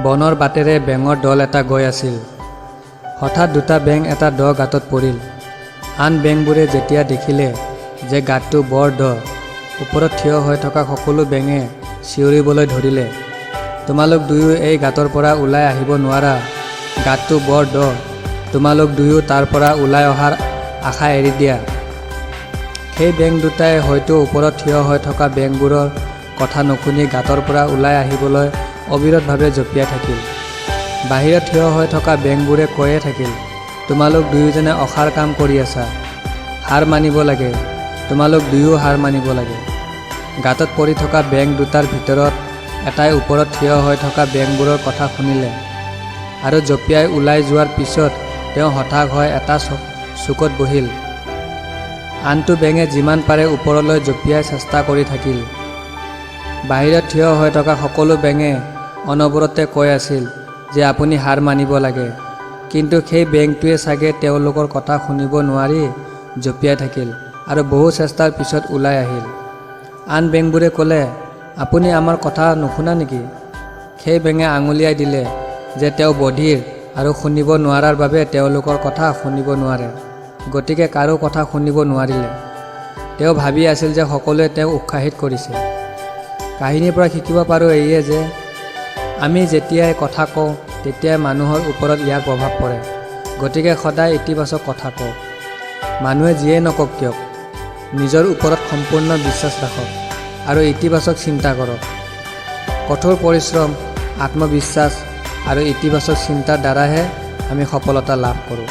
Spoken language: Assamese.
বনৰ বাটেৰে বেঙৰ দল এটা গৈ আছিল। হঠাৎ দুটা বেং এটা দ গাঁতত পৰিল। আন বেংবোৰে যেতিয়া দেখিলে যে গাঁতটো বৰ দ, ওপৰত থিয় হৈ থকা সকলো বেঙে চিঞৰিবলৈ ধৰিলে, তোমালোক দুয়ো এই গাঁতৰ পৰা ওলাই আহিব নোৱাৰা, গাঁতটো বৰ দ, তোমালোক দুয়ো তাৰ পৰা ওলাই অহাৰ আশা এৰি দিয়া। সেই বেং দুটাই হয়তো ওপৰত থিয় হৈ থকা বেংবোৰৰ কথা নুশুনি গাঁতৰ পৰা ওলাই আহিবলৈ অবিৰতভাৱে জঁপিয়াই থাকিল। বাহিৰত থিয় হৈ থকা বেংবোৰে কৈয়ে থাকিল, তোমালোক দুয়োজনে অসাৰ কাম কৰি আছা, হাৰ মানিব লাগে, তোমালোক দুয়ো হাৰ মানিব লাগে। গাঁতত পৰি থকা বেং দুটাৰ ভিতৰত এটাই ওপৰত থিয় হৈ থকা বেংবোৰৰ কথা শুনিলে আৰু জঁপিয়াই ওলাই যোৱাৰ পিছত তেওঁ হতাশ হৈ এটা চুকত বহিল। আনটো বেঙে যিমান পাৰে ওপৰলৈ জঁপিয়াই চেষ্টা কৰি থাকিল। বাহিৰত থিয় হৈ থকা সকলো বেঙে অনবৰতে কৈ আছিল যে আপুনি হাৰ মানিব লাগে, কিন্তু সেই বেংটোৱে চাগে তেওঁলোকৰ কথা শুনিব নোৱাৰি জঁপিয়াই থাকিল আৰু বহু চেষ্টাৰ পিছত ওলাই আহিল। আন বেংবোৰে ক'লে, আপুনি আমাৰ কথা নুশুনা নেকি? সেই বেঙে আঙুলিয়াই দিলে যে তেওঁ বধিৰ আৰু শুনিব নোৱাৰাৰ বাবে তেওঁলোকৰ কথা শুনিব নোৱাৰে, গতিকে কাৰো কথা শুনিব নোৱাৰিলে। তেওঁ ভাবি আছিল যে সকলোৱে তেওঁক উৎসাহিত কৰিছে। কাহিনীৰ পৰা শিকিব পাৰোঁ এইয়ে যে আমি যেতিয়াই কথা কওঁ তেতিয়াই মানুহৰ ওপৰত ইয়াৰ প্ৰভাৱ পৰে, গতিকে সদায় ইতিবাচক কথা কওক। মানুহে যিয়েই নকওক কিয় নিজৰ ওপৰত সম্পূৰ্ণ বিশ্বাস ৰাখক আৰু ইতিবাচক চিন্তা কৰক। কঠোৰ পৰিশ্ৰম, আত্মবিশ্বাস আৰু ইতিবাচক চিন্তাৰ দ্বাৰাহে আমি সফলতা লাভ কৰোঁ।